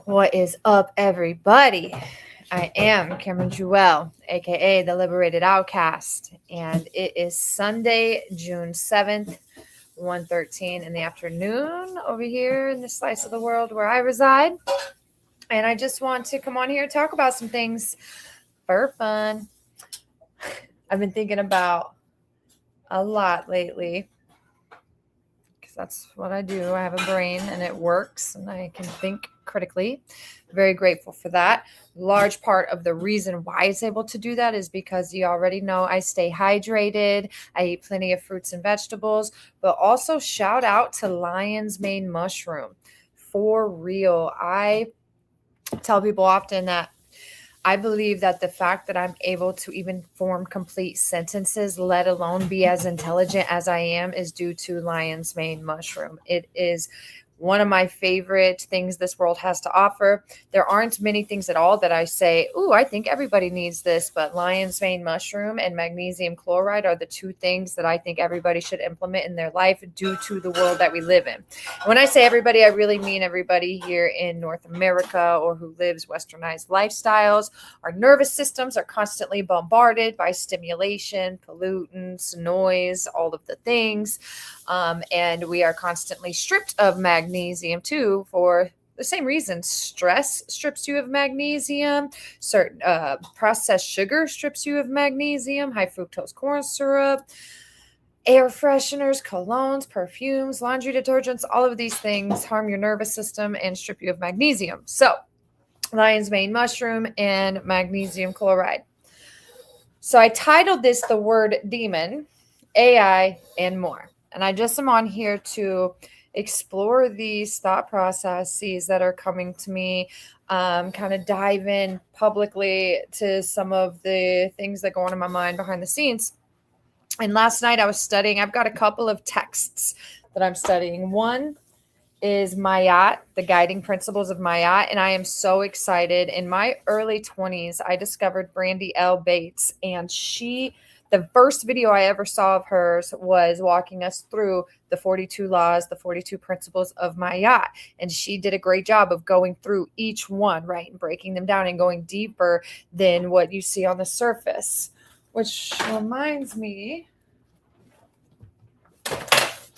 What is up, everybody? I am Cameron Jewell, aka the Liberated Outcast, and it is Sunday, June 7th, 1:13 in the afternoon over here in this slice of the world where I reside. And I just want to come on here and talk about some things for fun. I've been thinking about a lot lately because that's what I do. I have a brain and it works and I can think critically. Very grateful for that. Large part of the reason why it's able to do that is because you already know I stay hydrated. I eat plenty of fruits and vegetables, but also shout out to lion's mane mushroom. For real. I tell people often that I believe that the fact that I'm able to even form complete sentences, let alone be as intelligent as I am, is due to lion's mane mushroom. It is one of my favorite things this world has to offer. There aren't many things at all that I say, ooh, I think everybody needs this, but lion's mane mushroom and magnesium chloride are the two things that I think everybody should implement in their life due to the world that we live in. When I say everybody, I really mean everybody here in North America or who lives westernized lifestyles. Our nervous systems are constantly bombarded by stimulation, pollutants, noise, all of the things. And we are constantly stripped of magnesium too for the same reason. Stress strips you of magnesium. Certain processed sugar strips you of magnesium. High fructose corn syrup, air fresheners, colognes, perfumes, laundry detergents, all of these things harm your nervous system and strip you of magnesium. So, lion's mane mushroom and magnesium chloride. So, I titled this The Word Demon, AI, and More. And I just am on here to explore these thought processes that are coming to me, kind of dive in publicly to some of the things that go on in my mind behind the scenes. And last night I was studying, I've got a couple of texts that I'm studying. One is Mayat, the guiding principles of Mayat. And I am so excited. In my early 20s, I discovered Brandy L. Bates, and the first video I ever saw of hers was walking us through the 42 laws, the 42 principles of Mayat. And she did a great job of going through each one, right, and breaking them down and going deeper than what you see on the surface. Which reminds me,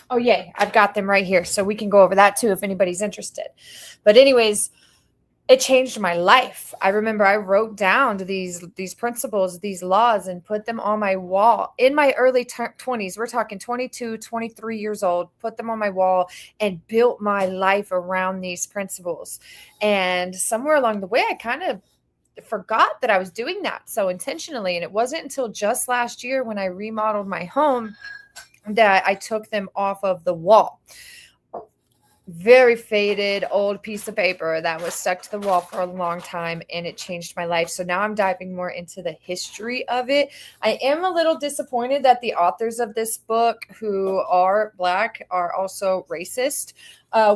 oh, yay, I've got them right here. So we can go over that too if anybody's interested. But anyways, it changed my life. I remember I wrote down these principles, these laws, and put them on my wall in my early 20s. We're talking 22, 23 years old, put them on my wall and built my life around these principles. And somewhere along the way, I kind of forgot that I was doing that so intentionally. And it wasn't until just last year when I remodeled my home that I took them off of the wall. Very faded old piece of paper that was stuck to the wall for a long time, and it changed my life. So now I'm diving more into the history of it. I am a little disappointed that the authors of this book, who are Black, are also racist,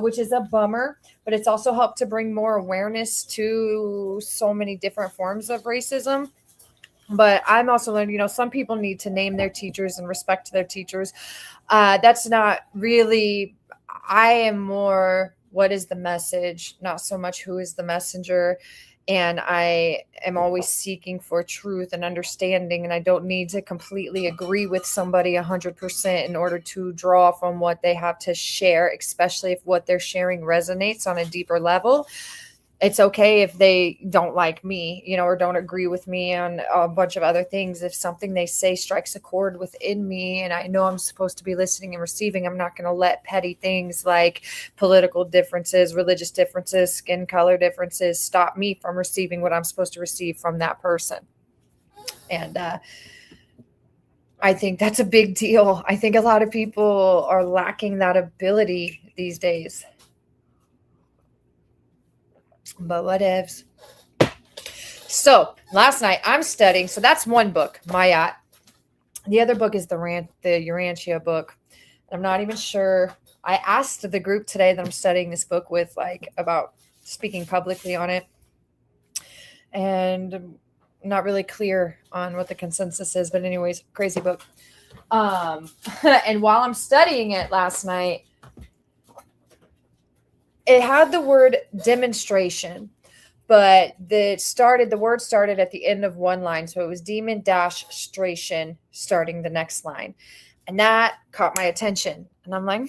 which is a bummer, but it's also helped to bring more awareness to so many different forms of racism. But I'm also learning, some people need to name their teachers and respect their teachers. That's not really, I am more, what is the message? Not so much who is the messenger. And I am always seeking for truth and understanding. And I don't need to completely agree with somebody 100% in order to draw from what they have to share, especially if what they're sharing resonates on a deeper level. It's okay if they don't like me, or don't agree with me on a bunch of other things. If something they say strikes a chord within me and I know I'm supposed to be listening and receiving, I'm not going to let petty things like political differences, religious differences, skin color differences stop me from receiving what I'm supposed to receive from that person. And I think that's a big deal. I think a lot of people are lacking that ability these days. But whatevs. So last night I'm studying. So that's one book, Mayat. The other book is the Urantia book. I'm not even sure. I asked the group today that I'm studying this book with, about speaking publicly on it. And I'm not really clear on what the consensus is. But anyways, crazy book. And while I'm studying it last night, it had the word demonstration, but the word started at the end of one line. So it was demon dash stration starting the next line. And that caught my attention. And I'm like,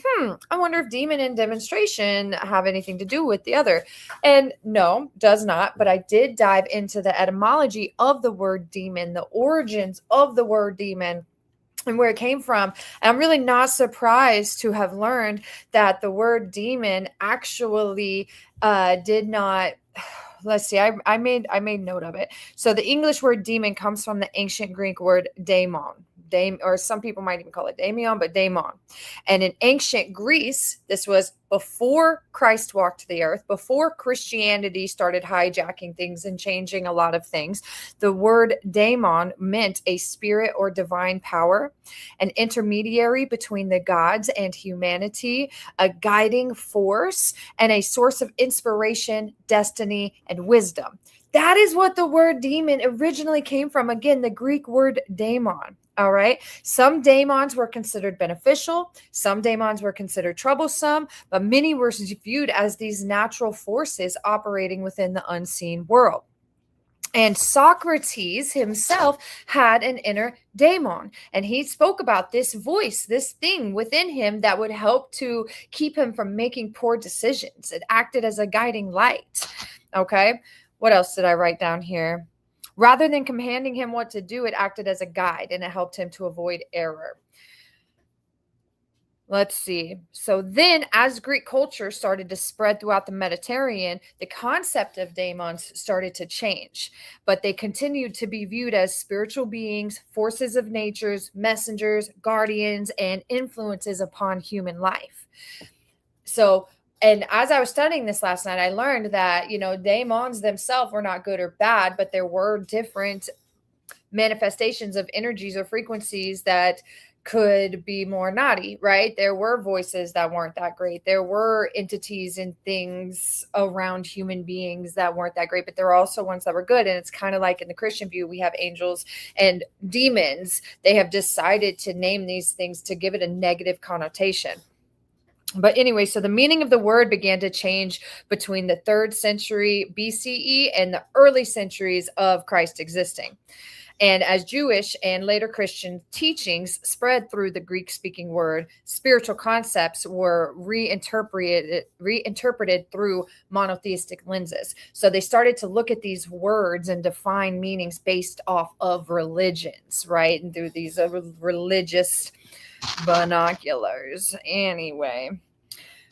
I wonder if demon and demonstration have anything to do with the other. And no, does not. But I did dive into the etymology of the word demon, the origins of the word demon, and where it came from. And I'm really not surprised to have learned that the word demon actually did not. Let's see. I made note of it. So the English word demon comes from the ancient Greek word daemon. Or some people might even call it daemon, but daemon. And in ancient Greece, this was before Christ walked the earth, before Christianity started hijacking things and changing a lot of things. The word daemon meant a spirit or divine power, an intermediary between the gods and humanity, a guiding force, and a source of inspiration, destiny, and wisdom. That is what the word demon originally came from. Again, the Greek word daemon. All right. Some daemons were considered beneficial. Some daemons were considered troublesome, but many were viewed as these natural forces operating within the unseen world. And Socrates himself had an inner daemon, and he spoke about this voice, this thing within him that would help to keep him from making poor decisions. It acted as a guiding light. Okay. What else did I write down here? Rather than commanding him what to do, it acted as a guide, and it helped him to avoid error. Let's see. So then, as Greek culture started to spread throughout the Mediterranean, the concept of daemons started to change, but they continued to be viewed as spiritual beings, forces of natures, messengers, guardians, and influences upon human life. So, and as I was studying this last night, I learned that, daemons themselves were not good or bad, but there were different manifestations of energies or frequencies that could be more naughty, right? There were voices that weren't that great. There were entities and things around human beings that weren't that great, but there are also ones that were good. And it's kind of like in the Christian view, we have angels and demons. They have decided to name these things to give it a negative connotation. But anyway, so the meaning of the word began to change between the 3rd century BCE and the early centuries of Christ existing. And as Jewish and later Christian teachings spread through the Greek-speaking world, spiritual concepts were reinterpreted through monotheistic lenses. So they started to look at these words and define meanings based off of religions, right? And through these religious binoculars. Anyway,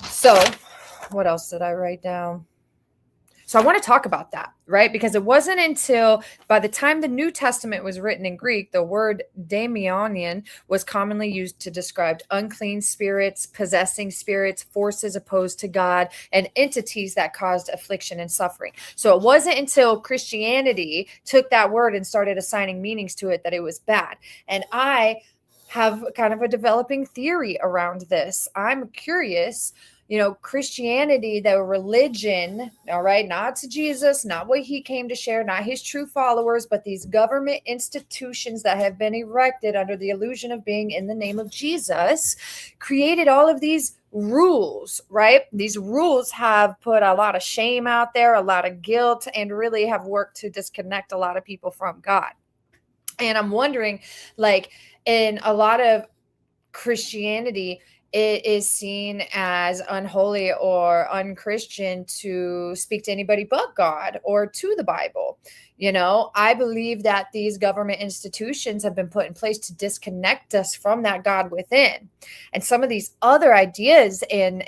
so what else did I write down? So I want to talk about that, right? Because it wasn't until by the time the New Testament was written in Greek, the word daimonion was commonly used to describe unclean spirits, possessing spirits, forces opposed to God, and entities that caused affliction and suffering. So it wasn't until Christianity took that word and started assigning meanings to it that it was bad. And I have kind of a developing theory around this. I'm curious, Christianity, the religion, all right, not to Jesus, not what he came to share, not his true followers, but these government institutions that have been erected under the illusion of being in the name of Jesus, created all of these rules, right? These rules have put a lot of shame out there, a lot of guilt, and really have worked to disconnect a lot of people from God. And I'm wondering, like, in a lot of Christianity, it is seen as unholy or unchristian to speak to anybody but God or to the Bible. I believe that these government institutions have been put in place to disconnect us from that God within. And some of these other ideas and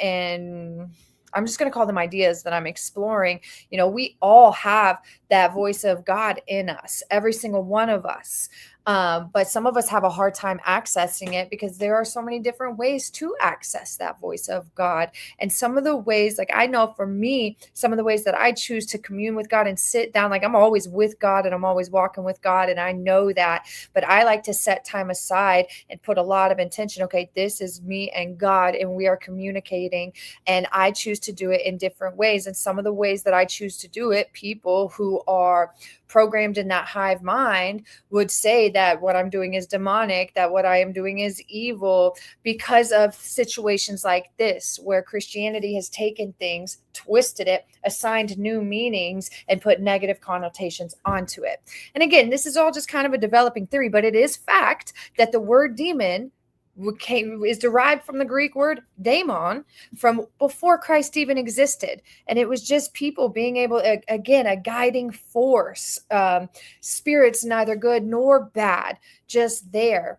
I'm just going to call them ideas that I'm exploring. We all have that voice of God in us, every single one of us. But some of us have a hard time accessing it because there are so many different ways to access that voice of God. And some of the ways, like I know for me, some of the ways that I choose to commune with God and sit down, like I'm always with God and I'm always walking with God. And I know that, but I like to set time aside and put a lot of intention. Okay, this is me and God, and we are communicating, and I choose to do it in different ways. And some of the ways that I choose to do it, people who are programmed in that hive mind would say that what I'm doing is demonic, that what I am doing is evil, because of situations like this, where Christianity has taken things, twisted it, assigned new meanings, and put negative connotations onto it. And again, this is all just kind of a developing theory, but it is fact that the word demon is derived from the Greek word daemon, from before Christ even existed. And it was just people being able, again, a guiding force, spirits neither good nor bad, just there.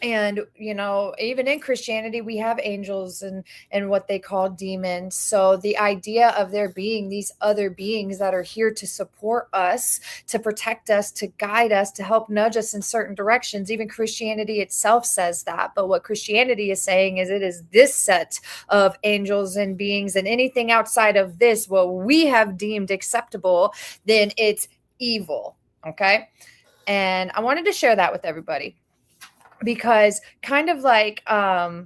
And even in Christianity, we have angels and what they call demons. So the idea of there being these other beings that are here to support us, to protect us, to guide us, to help nudge us in certain directions, even Christianity itself says that. But what Christianity is saying is it is this set of angels and beings, and anything outside of this, what we have deemed acceptable, then it's evil. Okay. And I wanted to share that with everybody, because kind of like, a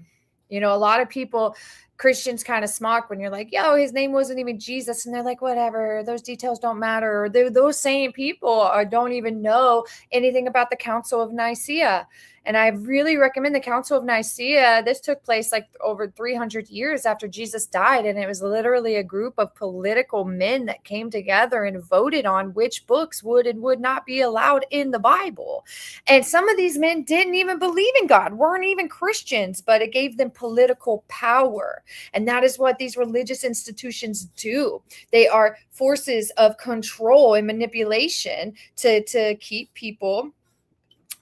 lot of people, Christians, kind of smock when you're like, yo, his name wasn't even Jesus. And they're like, whatever, those details don't matter. Or those same people don't even know anything about the Council of Nicaea. And I really recommend the Council of Nicaea. This took place like over 300 years after Jesus died. And it was literally a group of political men that came together and voted on which books would and would not be allowed in the Bible. And some of these men didn't even believe in God, weren't even Christians, but it gave them political power. And that is what these religious institutions do. They are forces of control and manipulation to keep people.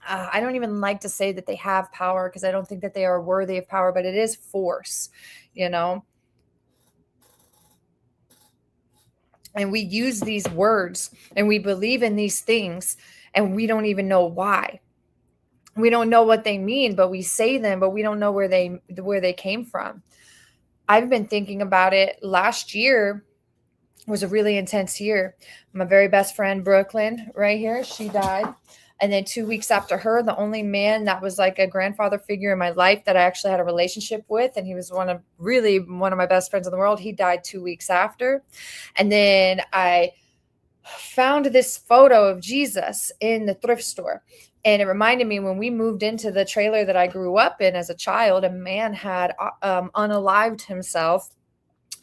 I don't even like to say that they have power, because I don't think that they are worthy of power, but it is force, And we use these words and we believe in these things, and we don't even know why. We don't know what they mean, but we say them, but we don't know where they came from. I've been thinking about it. Last year was a really intense year. My very best friend, Brooklyn, right here, she died. And then 2 weeks after her, the only man that was like a grandfather figure in my life that I actually had a relationship with, and he was one of my best friends in the world, he died 2 weeks after. And then I found this photo of Jesus in the thrift store. And it reminded me, when we moved into the trailer that I grew up in as a child, a man had unalived himself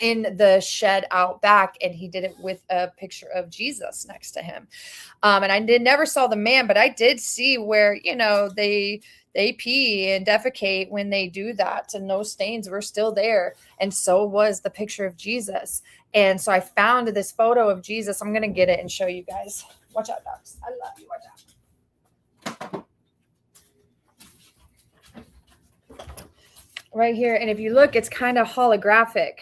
in the shed out back, and he did it with a picture of Jesus next to him. And I never saw the man, but I did see where, they pee and defecate when they do that, and those stains were still there. And so was the picture of Jesus. And so I found this photo of Jesus. I'm going to get it and show you guys. Watch out, dogs. I love you. Watch out. Right here. And if you look, it's kind of holographic.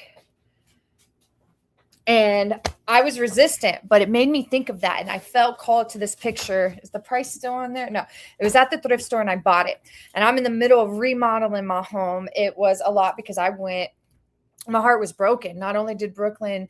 And I was resistant, but it made me think of that. And I felt called to this picture. Is the price still on there? No, it was at the thrift store and I bought it. And I'm in the middle of remodeling my home. It was a lot because my heart was broken. Not only did Brooklyn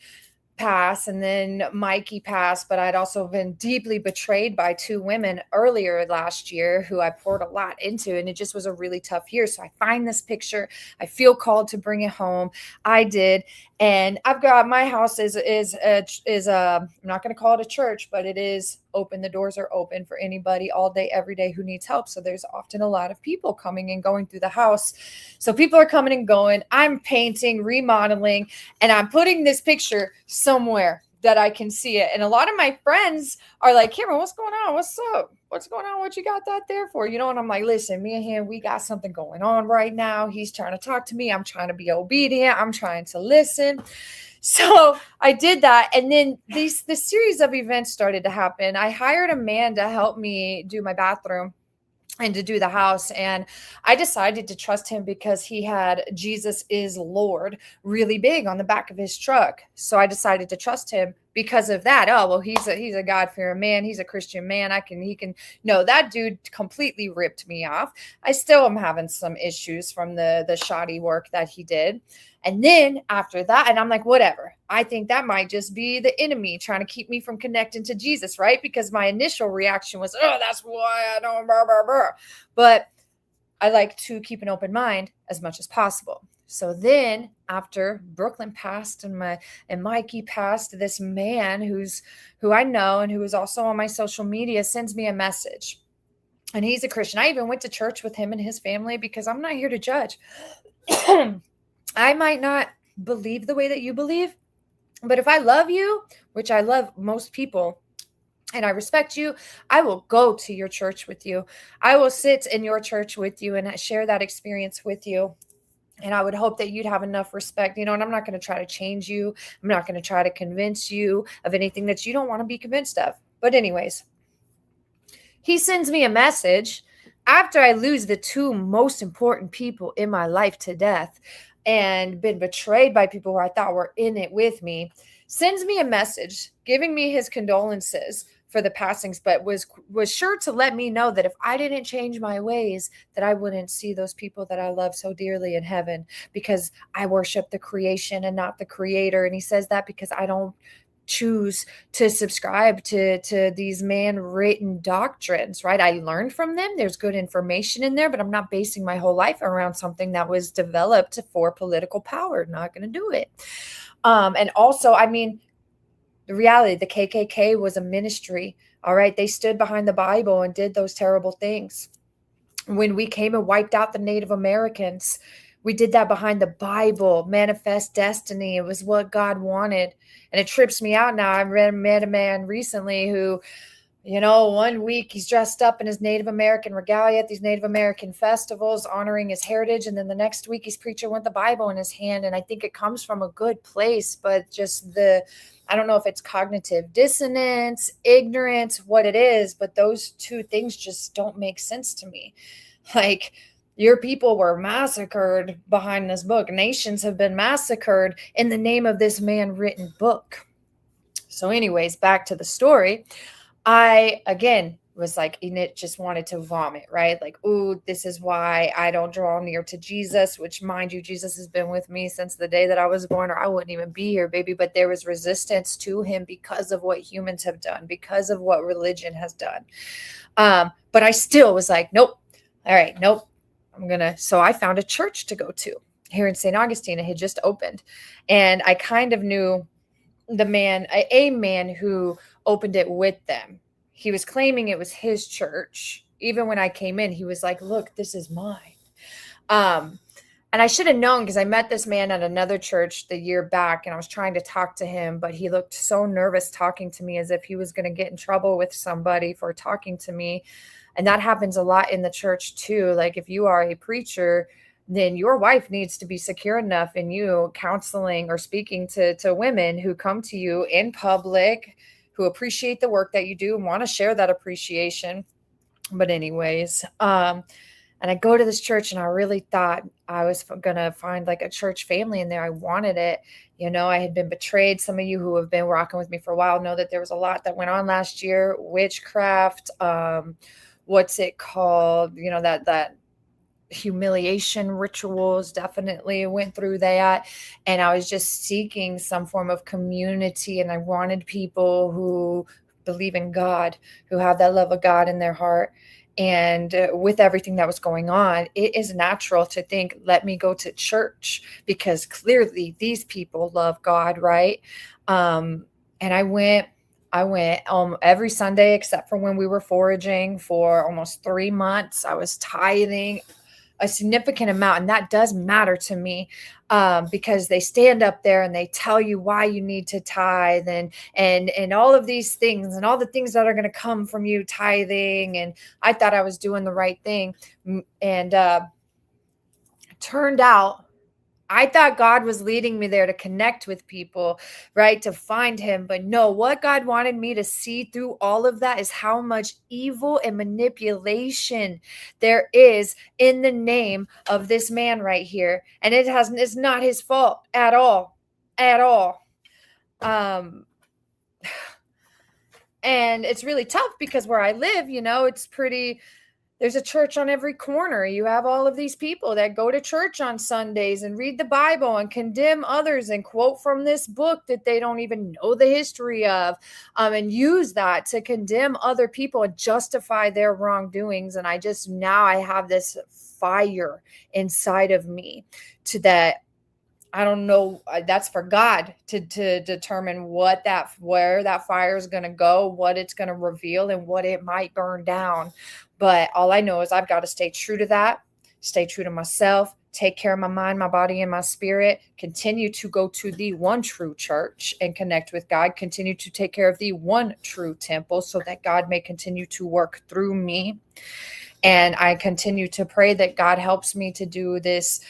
pass and then Mikey passed, but I'd also been deeply betrayed by 2 women earlier last year who I poured a lot into, and it just was a really tough year. So I find this picture, I feel called to bring it home. I did, and I've got, my house is I'm not going to call it a church, but it is open. The doors are open for anybody all day, every day who needs help. So there's often a lot of people coming and going through the house. So people are coming and going. I'm painting, remodeling, and I'm putting this picture somewhere that I can see it. And a lot of my friends are like, Cameron, what's going on? What's up? What's going on? What you got that there for? And I'm like, listen, me and him, we got something going on right now. He's trying to talk to me. I'm trying to be obedient. I'm trying to listen. So I did that. And then this series of events started to happen. I hired a man to help me do my bathroom and to do the house. And I decided to trust him because he had Jesus is Lord really big on the back of his truck. So I decided to trust him because of that. Oh, well, he's a God-fearing man. He's a Christian man. No, that dude completely ripped me off. I still am having some issues from the shoddy work that he did. And then after that, and I'm like, whatever, I think that might just be the enemy trying to keep me from connecting to Jesus, right? Because my initial reaction was, oh, that's why I don't, blah, blah, blah. But I like to keep an open mind as much as possible. So then after Brooklyn passed and Mikey passed, this man who I know and who is also on my social media sends me a message. And he's a Christian. I even went to church with him and his family because I'm not here to judge. I might not believe the way that you believe, but if I love you, which I love most people, and I respect you, I will go to your church with you. I will sit in your church with you and share that experience with you. And I would hope that you'd have enough respect, and I'm not going to try to change you. I'm not going to try to convince you of anything that you don't want to be convinced of. But anyways, he sends me a message after I lose the two most important people in my life to death and been betrayed by people who I thought were in it with me, sends me a message giving me his condolences for the passings, but was sure to let me know that if I didn't change my ways, that I wouldn't see those people that I love so dearly in heaven, because I worship the creation and not the creator. And he says that because I don't choose to subscribe to these man-written doctrines, right? I learned from them. There's good information in there, but I'm not basing my whole life around something that was developed for political power. Not going to do it. And also, I mean, the reality, the KKK was a ministry. All right. They stood behind the Bible and did those terrible things. When we came and wiped out the Native Americans, we did that behind the Bible. Manifest destiny. It was what God wanted. And it trips me out now. I met a man recently who, 1 week he's dressed up in his Native American regalia at these Native American festivals, honoring his heritage. And then the next week he's preaching with the Bible in his hand. And I think it comes from a good place, but just I don't know if it's cognitive dissonance, ignorance, what it is, but those two things just don't make sense to me. Like, your people were massacred behind this book. Nations have been massacred in the name of this man-written book. So anyways, back to the story. I, again, was like, and it just wanted to vomit, right? Like, ooh, this is why I don't draw near to Jesus, which, mind you, Jesus has been with me since the day that I was born, or I wouldn't even be here, baby. But there was resistance to him because of what humans have done, because of what religion has done. But I still was like, nope. All right, nope. So I found a church to go to here in St. Augustine. It had just opened. And I kind of knew a man who opened it with them. He was claiming it was his church. Even when I came in, he was like, look, this is mine. And I should have known, because I met this man at another church the year back, and I was trying to talk to him, but he looked so nervous talking to me, as if he was going to get in trouble with somebody for talking to me. And that happens a lot in the church too. Like, if you are a preacher, then your wife needs to be secure enough in you counseling or speaking to women who come to you in public, who appreciate the work that you do and want to share that appreciation. But anyways, and I go to this church, and I really thought I was going to find like a church family in there. I wanted it. I had been betrayed. Some of you who have been rocking with me for a while know that there was a lot that went on last year. Witchcraft, what's it called? That humiliation rituals, definitely went through that. And I was just seeking some form of community, and I wanted people who believe in God, who have that love of God in their heart. And with everything that was going on, it is natural to think, let me go to church, because clearly these people love God, right? And I went every Sunday except for when we were foraging for almost 3 months. I was tithing a significant amount, and that does matter to me, because they stand up there and they tell you why you need to tithe, and all of these things, and all the things that are going to come from you tithing. And I thought I was doing the right thing, and turned out I thought God was leading me there to connect with people, right? To find him. But no, what God wanted me to see through all of that is how much evil and manipulation there is in the name of this man right here. And it's not his fault at all, at all. And it's really tough, because where I live, there's a church on every corner. You have all of these people that go to church on Sundays and read the Bible and condemn others and quote from this book that they don't even know the history of, and use that to condemn other people and justify their wrongdoings. And I have this fire inside of me to that. I don't know. That's for God to determine where that fire is going to go, what it's going to reveal, and what it might burn down. But all I know is I've got to stay true to that, stay true to myself, take care of my mind, my body, and my spirit, continue to go to the one true church and connect with God, continue to take care of the one true temple so that God may continue to work through me. And I continue to pray that God helps me to do this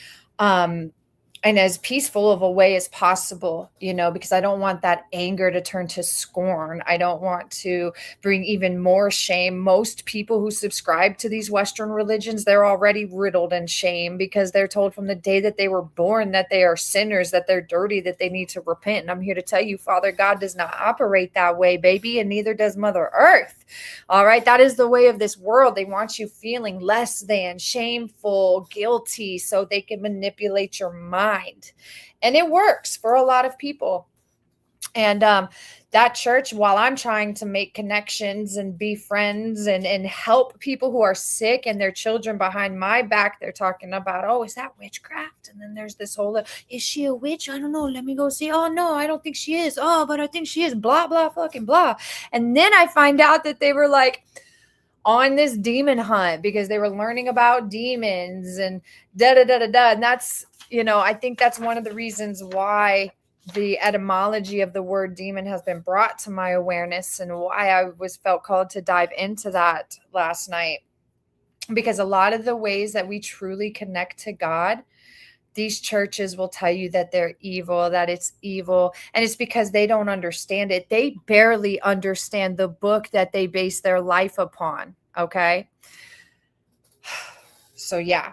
and as peaceful of a way as possible, because I don't want that anger to turn to scorn. I don't want to bring even more shame. Most people who subscribe to these Western religions, they're already riddled in shame because they're told from the day that they were born that they are sinners, that they're dirty, that they need to repent. And I'm here to tell you, Father God does not operate that way, baby, and neither does Mother Earth. All right. That is the way of this world. They want you feeling less than, shameful, guilty, so they can manipulate your mind. And it works for a lot of people. And that church, while I'm trying to make connections and be friends and help people who are sick and their children behind my back, they're talking about, oh, is that witchcraft? And then there's this whole, is she a witch? I don't know. Let me go see. Oh, no, I don't think she is. Oh, but I think she is. Blah, blah, fucking blah. And then I find out that they were like on this demon hunt because they were learning about demons and da-da-da-da-da. And that's, I think that's one of the reasons why the etymology of the word demon has been brought to my awareness and why I felt called to dive into that last night. Because a lot of the ways that we truly connect to God, these churches will tell you that they're evil, that it's evil. And it's because they don't understand it. They barely understand the book that they base their life upon. Okay. So yeah.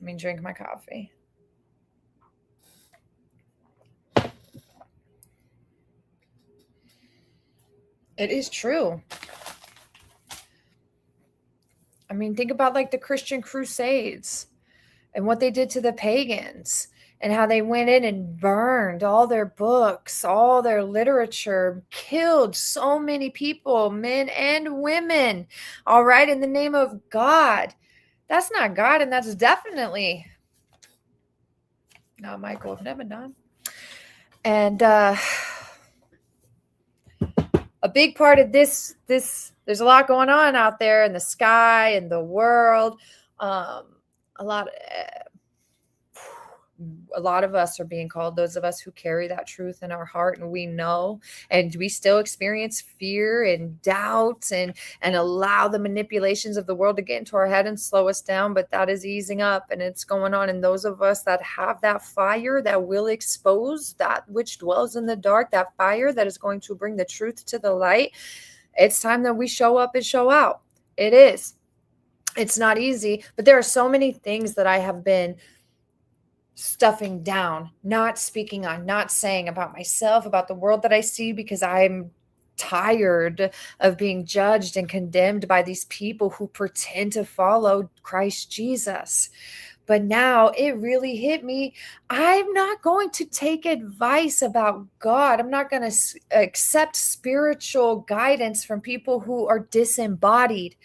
Let me drink my coffee. It is true. I mean, think about like the Christian Crusades and what they did to the pagans and how they went in and burned all their books, all their literature, killed so many people, men and women, all right, in the name of God. That's not God, and that's definitely not Michael of Lebanon. And a big part of this, there's a lot going on out there in the sky and the world. A lot of us are being called, those of us who carry that truth in our heart, and we know, and we still experience fear and doubt and allow the manipulations of the world to get into our head and slow us down. But that is easing up and it's going on. And those of us that have that fire that will expose that which dwells in the dark, that fire that is going to bring the truth to the light, it's time that we show up and show out. It is. It's not easy, but there are so many things that I have been stuffing down, not speaking on, not saying about myself, about the world that I see, because I'm tired of being judged and condemned by these people who pretend to follow Christ Jesus. But now it really hit me. I'm not going to take advice about God. I'm not going to accept spiritual guidance from people who are disembodied,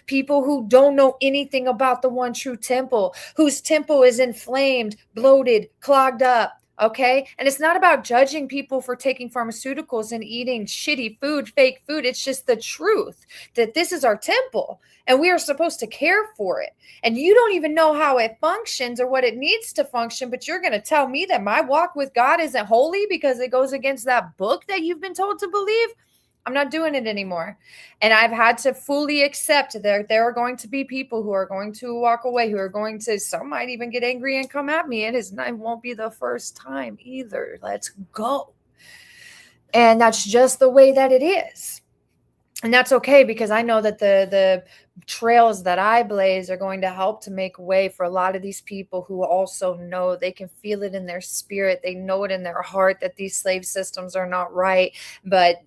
people who don't know anything about the one true temple, whose temple is inflamed, bloated, clogged up. Okay. And it's not about judging people for taking pharmaceuticals and eating shitty food, fake food. It's just the truth that this is our temple and we are supposed to care for it. And you don't even know how it functions or what it needs to function, but you're going to tell me that my walk with God isn't holy because it goes against that book that you've been told to believe? I'm not doing it anymore. And I've had to fully accept that there are going to be people who are going to walk away, who are going to, some might even get angry and come at me. It won't be the first time either. Let's go. And that's just the way that it is. And that's okay, because I know that the trails that I blaze are going to help to make way for a lot of these people who also know, they can feel it in their spirit. They know it in their heart that these slave systems are not right. But,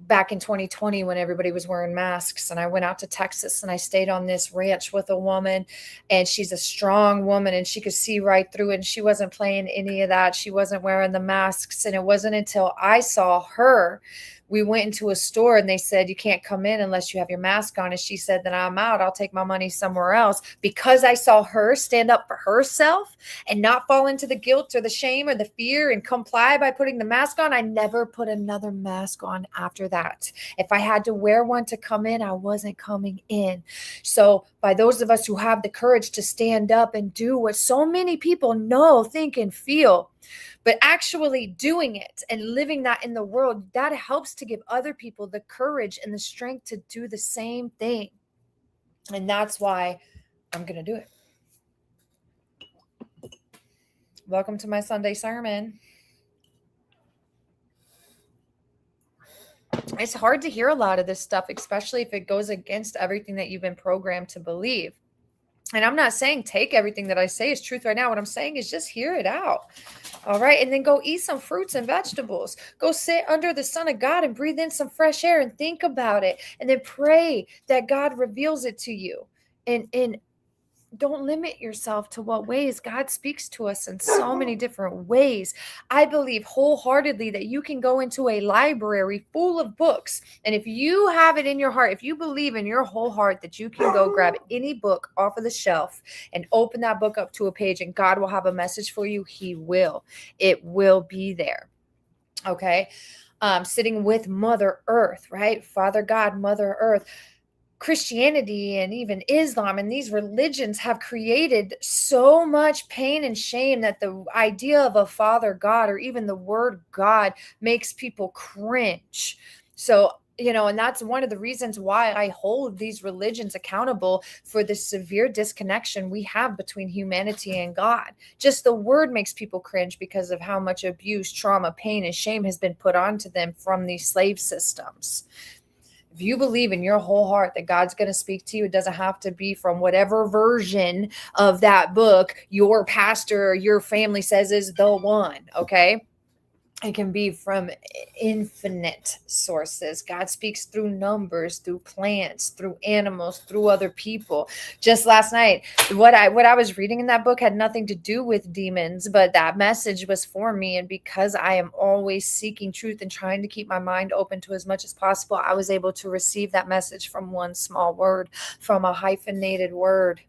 back in 2020, when everybody was wearing masks, and I went out to Texas and I stayed on this ranch with a woman, and she's a strong woman and she could see right through it. And she wasn't playing any of that. She wasn't wearing the masks. And it wasn't until I saw her we went into a store and they said, you can't come in unless you have your mask on. And she said, then I'm out. I'll take my money somewhere else. Because I saw her stand up for herself and not fall into the guilt or the shame or the fear and comply by putting the mask on, I never put another mask on after that. If I had to wear one to come in, I wasn't coming in. So by those of us who have the courage to stand up and do what so many people know, think, and feel, but actually doing it and living that in the world, that helps to give other people the courage and the strength to do the same thing. And that's why I'm going to do it. Welcome to my Sunday sermon. It's hard to hear a lot of this stuff, especially if it goes against everything that you've been programmed to believe. And I'm not saying take everything that I say as truth right now. What I'm saying is just hear it out. All right. And then go eat some fruits and vegetables. Go sit under the sun of God and breathe in some fresh air and think about it. And then pray that God reveals it to you. And don't limit yourself to what ways God speaks to us in so many different ways. I believe wholeheartedly that you can go into a library full of books. And if you have it in your heart, if you believe in your whole heart that you can go grab any book off of the shelf and open that book up to a page and God will have a message for you, He will. It will be there. Okay. Sitting with Mother Earth, right? Father God, Mother Earth. Christianity and even Islam and these religions have created so much pain and shame that the idea of a father God or even the word God makes people cringe. So, and that's one of the reasons why I hold these religions accountable for the severe disconnection we have between humanity and God. Just the word makes people cringe because of how much abuse, trauma, pain, and shame has been put onto them from these slave systems. If you believe in your whole heart that God's going to speak to you, it doesn't have to be from whatever version of that book your pastor or your family says is the one, okay? It can be from infinite sources. God speaks through numbers, through plants, through animals, through other people. Just last night, what I was reading in that book had nothing to do with demons, but that message was for me. And because I am always seeking truth and trying to keep my mind open to as much as possible, I was able to receive that message from one small word, from a hyphenated word.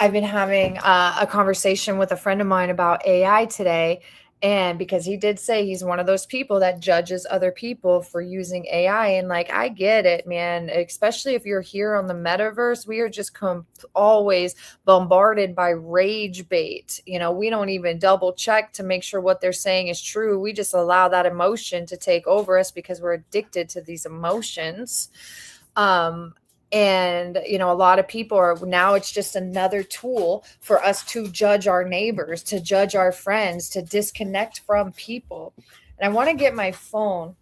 I've been having a conversation with a friend of mine about AI today. And because he did say he's one of those people that judges other people for using AI. And I get it, man, especially if you're here on the metaverse, we are just always bombarded by rage bait. We don't even double check to make sure what they're saying is true. We just allow that emotion to take over us because we're addicted to these emotions. And, a lot of people are now, it's just another tool for us to judge our neighbors, to judge our friends, to disconnect from people. And I want to get my phone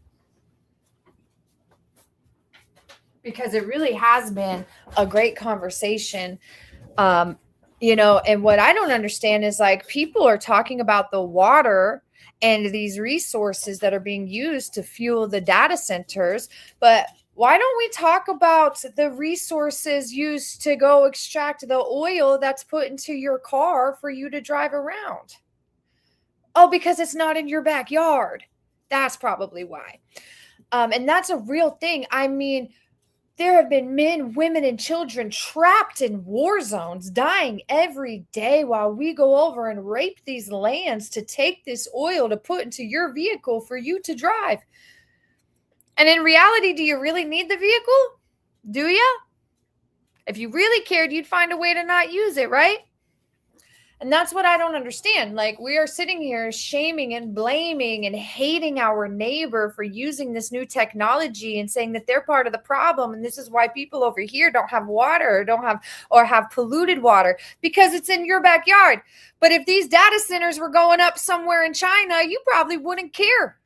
because it really has been a great conversation. And what I don't understand is people are talking about the water and these resources that are being used to fuel the data centers, but why don't we talk about the resources used to go extract the oil that's put into your car for you to drive around? Oh, because it's not in your backyard. That's probably why. And that's a real thing. I mean, there have been men, women, and children trapped in war zones, dying every day while we go over and rape these lands to take this oil to put into your vehicle for you to drive. And in reality, do you really need the vehicle? Do you? If you really cared, you'd find a way to not use it, right? And that's what I don't understand. We are sitting here shaming and blaming and hating our neighbor for using this new technology and saying that they're part of the problem. And this is why people over here don't have water or have polluted water because it's in your backyard. But if these data centers were going up somewhere in China, you probably wouldn't care.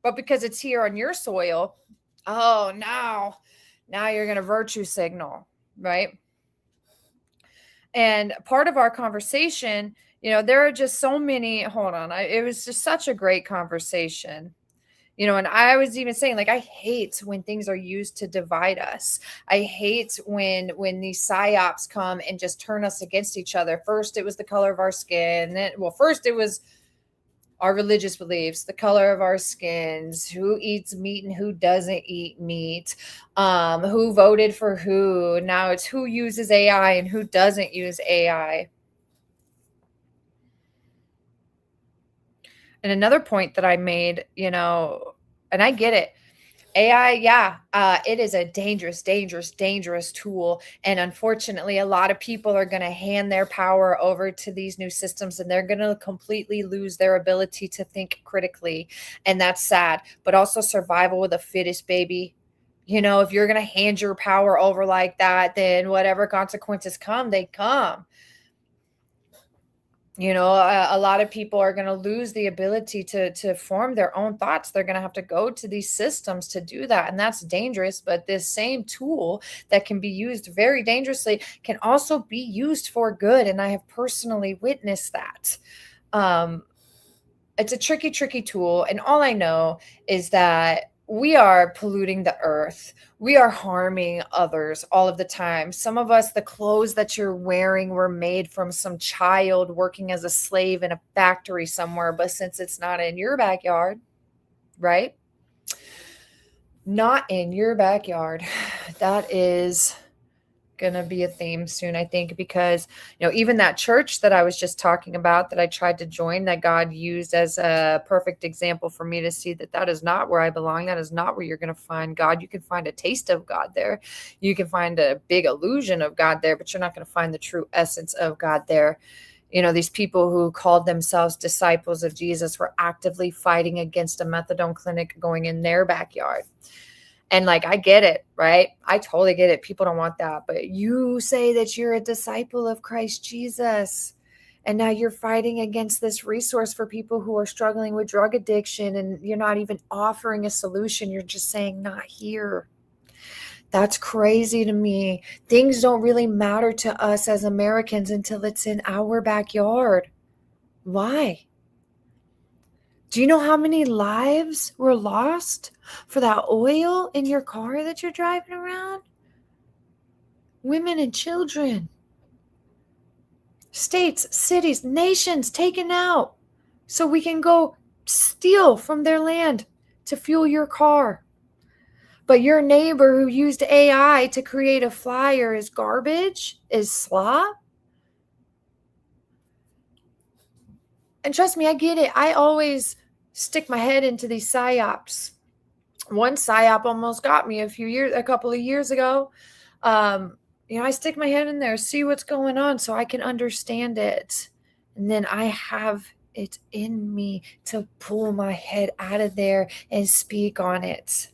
But because it's here on your soil, now you're going to virtue signal, right? And part of our conversation, there are just so many, it was just such a great conversation, and I was even saying, I hate when things are used to divide us. I hate when these psyops come and just turn us against each other. First, it was the color of our skin. First it was our religious beliefs, the color of our skins, who eats meat and who doesn't eat meat, who voted for who. Now it's who uses AI and who doesn't use AI. And another point that I made, and I get it. AI, yeah, it is a dangerous, dangerous, dangerous tool. And unfortunately, a lot of people are going to hand their power over to these new systems and they're going to completely lose their ability to think critically. And that's sad, but also survival of the fittest, baby. If you're going to hand your power over like that, then whatever consequences come, they come. A lot of people are going to lose the ability to form their own thoughts. They're going to have to go to these systems to do that. And that's dangerous. But this same tool that can be used very dangerously can also be used for good. And I have personally witnessed that. It's a tricky, tricky tool. And all I know is that we are polluting the earth. We are harming others all of the time. Some of us, the clothes that you're wearing were made from some child working as a slave in a factory somewhere. But since it's not in your backyard, right? Not in your backyard. That is going to be a theme soon, I think, because even that church that I was just talking about that I tried to join, that God used as a perfect example for me to see that is not where I belong. That is not where you're going to find God. You can find a taste of God there. You can find a big illusion of God there, but you're not going to find the true essence of God there. These people who called themselves disciples of Jesus were actively fighting against a methadone clinic going in their backyard. And I get it, right? I totally get it. People don't want that. But you say that you're a disciple of Christ Jesus. And now you're fighting against this resource for people who are struggling with drug addiction. And you're not even offering a solution. You're just saying, not here. That's crazy to me. Things don't really matter to us as Americans until it's in our backyard. Why? Do you know how many lives were lost for that oil in your car that you're driving around? Women and children. States, cities, nations taken out so we can go steal from their land to fuel your car. But your neighbor who used AI to create a flyer is garbage, is slop. And trust me, I get it. I always stick my head into these psyops. One psyop almost got me a couple of years ago. I stick my head in there, see what's going on so I can understand it. And then I have it in me to pull my head out of there and speak on it.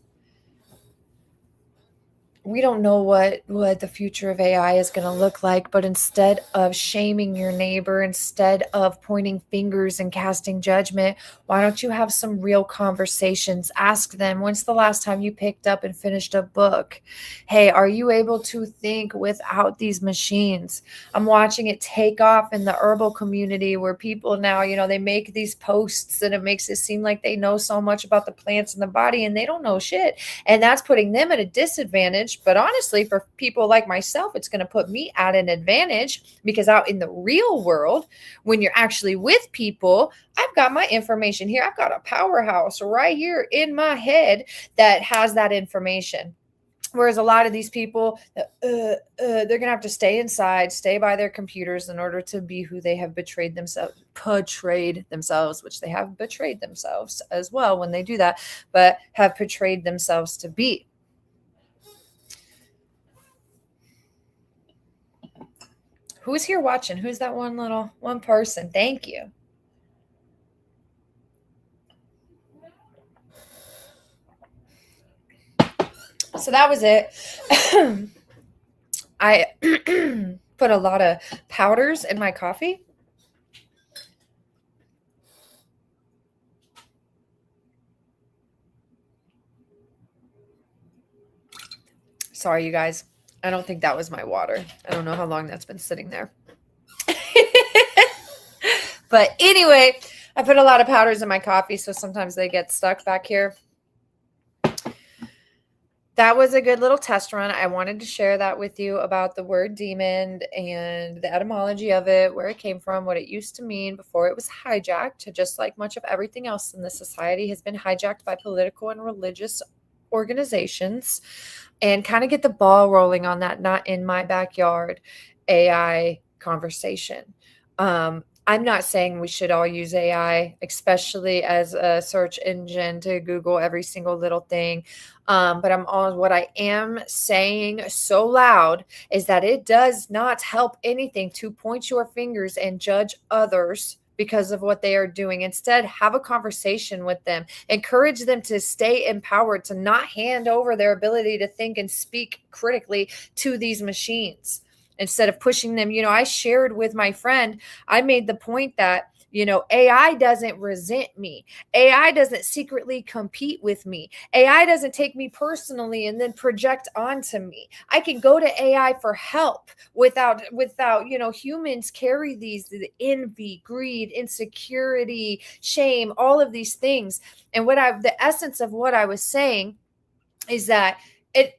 We don't know what the future of AI is going to look like, but instead of shaming your neighbor, instead of pointing fingers and casting judgment, why don't you have some real conversations? Ask them, when's the last time you picked up and finished a book? Hey, are you able to think without these machines? I'm watching it take off in the herbal community where people now, they make these posts and it makes it seem like they know so much about the plants in the body and they don't know shit. And that's putting them at a disadvantage. But honestly, for people like myself, it's going to put me at an advantage because out in the real world, when you're actually with people, I've got my information here. I've got a powerhouse right here in my head that has that information. Whereas a lot of these people, they're going to have to stay inside, stay by their computers in order to be who they have betrayed themselves, which they have betrayed themselves as well when they do that, but have portrayed themselves to be. Who's here watching? Who's that one person? Thank you. So that was it. I put a lot of powders in my coffee. Sorry, you guys. I don't think that was my water. I don't know how long that's been sitting there. But anyway, I put a lot of powders in my coffee, so sometimes they get stuck back here. that was a good little test run. I wanted to share that with you about the word demon and the etymology of it, where it came from, what it used to mean before it was hijacked, just like much of everything else in the society has been hijacked by political and religious organizations, and kind of get the ball rolling on that not in my backyard AI conversation. I'm not saying we should all use AI, especially as a search engine to Google every single little thing. But what I am saying so loud is that it does not help anything to point your fingers and judge others because of what they are doing. Instead, have a conversation with them. Encourage them to stay empowered, to not hand over their ability to think and speak critically to these machines instead of pushing them. I shared with my friend, I made the point that, AI doesn't resent me. AI doesn't secretly compete with me. AI doesn't take me personally and then project onto me. I can go to AI for help without, humans carry the envy, greed, insecurity, shame, all of these things. And the essence of what I was saying is that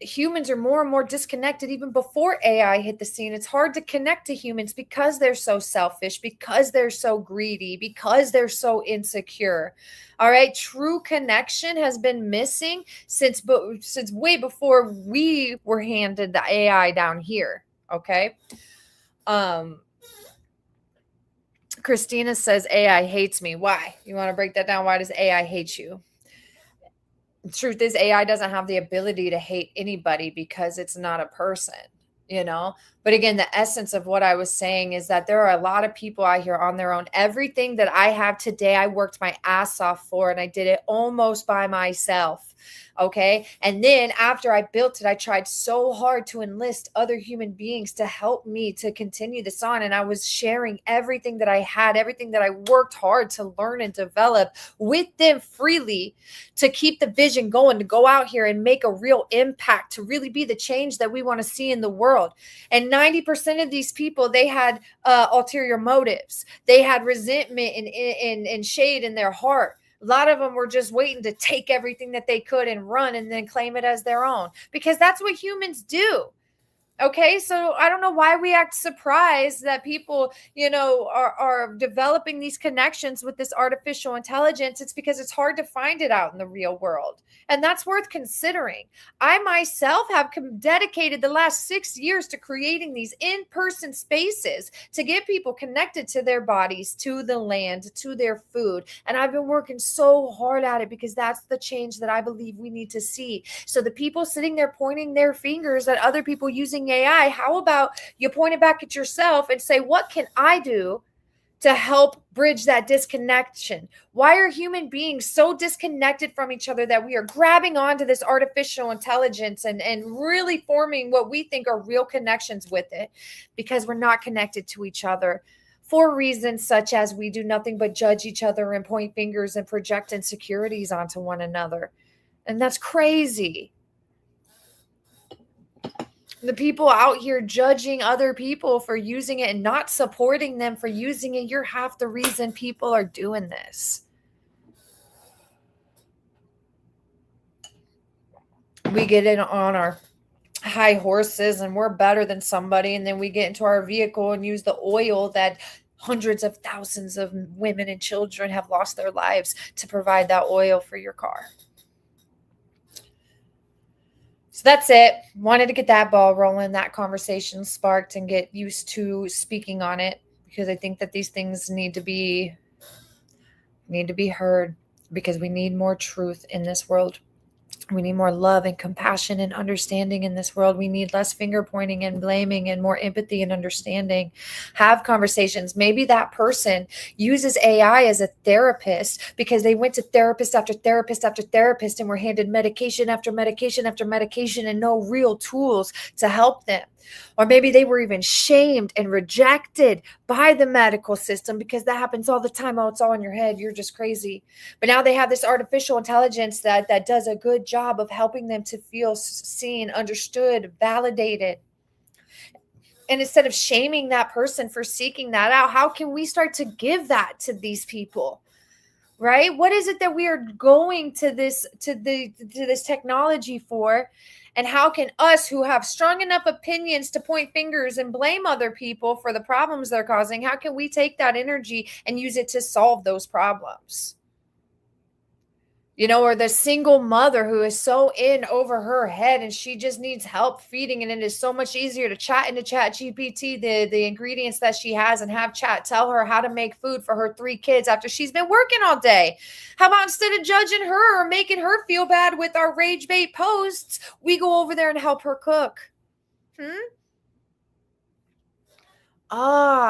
humans are more and more disconnected even before AI hit the scene. It's hard to connect to humans because they're so selfish, because they're so greedy, because they're so insecure. All right, true connection has been missing since way before we were handed the AI down here. Okay. Christina says AI hates me. Why? You want to break that down? Why does AI hate you? The truth is AI doesn't have the ability to hate anybody because it's not a person. But again, the essence of what I was saying is that there are a lot of people out here on their own. Everything that I have today, I worked my ass off for, and I did it almost by myself. Okay. And then after I built it, I tried so hard to enlist other human beings to help me to continue this on. And I was sharing everything that I had, everything that I worked hard to learn and develop with them freely, to keep the vision going, to go out here and make a real impact, to really be the change that we want to see in the world. And 90% of these people, they had ulterior motives. They had resentment and shade in their heart. A lot of them were just waiting to take everything that they could and run and then claim it as their own, because that's what humans do. Okay, so I don't know why we act surprised that people, are developing these connections with this artificial intelligence. It's because it's hard to find it out in the real world. And that's worth considering. I myself have dedicated the last 6 years to creating these in-person spaces to get people connected to their bodies, to the land, to their food. And I've been working so hard at it because that's the change that I believe we need to see. So the people sitting there pointing their fingers at other people using AI, how about you point it back at yourself and say, what can I do to help bridge that disconnection? Why are human beings so disconnected from each other that we are grabbing onto this artificial intelligence and really forming what we think are real connections with it? Because we're not connected to each other for reasons such as we do nothing but judge each other and point fingers and project insecurities onto one another. And that's crazy. The people out here judging other people for using it and not supporting them for using it, you're half the reason people are doing this. We get in on our high horses and we're better than somebody, and then we get into our vehicle and use the oil that hundreds of thousands of women and children have lost their lives to provide that oil for your car. So that's it. Wanted to get that ball rolling, that conversation sparked, and get used to speaking on it, because I think that these things need to be heard, because we need more truth in this world. We need more love and compassion and understanding in this world. We need less finger pointing and blaming and more empathy and understanding. Have conversations. Maybe that person uses AI as a therapist because they went to therapist after therapist after therapist and were handed medication after medication after medication and no real tools to help them. Or maybe they were even shamed and rejected by the medical system, because that happens all the time. Oh, it's all in your head. You're just crazy. But now they have this artificial intelligence that does a good job of helping them to feel seen, understood, validated. And instead of shaming that person for seeking that out, how can we start to give that to these people? Right? What is it that we are going to this technology for? And how can us who have strong enough opinions to point fingers and blame other people for the problems they're causing, how can we take that energy and use it to solve those problems? Or the single mother who is so in over her head and she just needs help feeding. And it is so much easier to chat into Chat GPT the ingredients that she has and have chat tell her how to make food for her 3 kids after she's been working all day. How about instead of judging her or making her feel bad with our rage bait posts, we go over there and help her cook?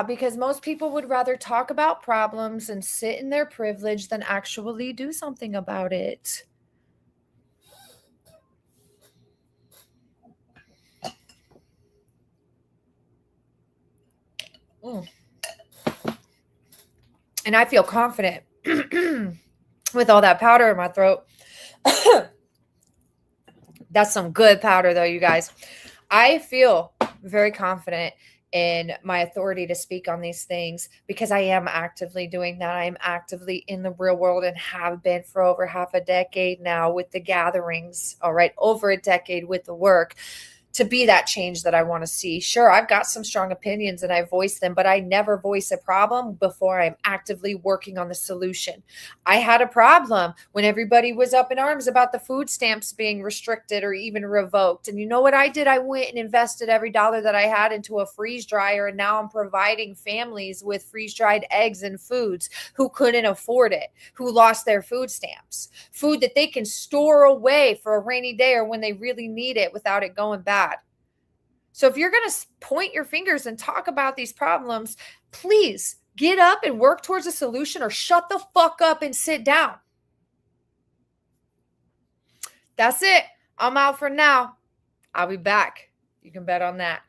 Because most people would rather talk about problems and sit in their privilege than actually do something about it. Mm. And I feel confident with all that powder in my throat. That's some good powder, though, you guys. I feel very confident in my authority to speak on these things because I am actively doing that. I am actively in the real world and have been for over half a decade now with the gatherings, all right, over a decade with the work, to be that change that I want to see. Sure, I've got some strong opinions and I voice them, but I never voice a problem before I'm actively working on the solution. I had a problem when everybody was up in arms about the food stamps being restricted or even revoked. And you know what I did? I went and invested every dollar that I had into a freeze dryer. And now I'm providing families with freeze dried eggs and foods who couldn't afford it, who lost their food stamps, food that they can store away for a rainy day or when they really need it without it going bad. So if you're going to point your fingers and talk about these problems, please get up and work towards a solution or shut the fuck up and sit down. That's it. I'm out for now. I'll be back. You can bet on that.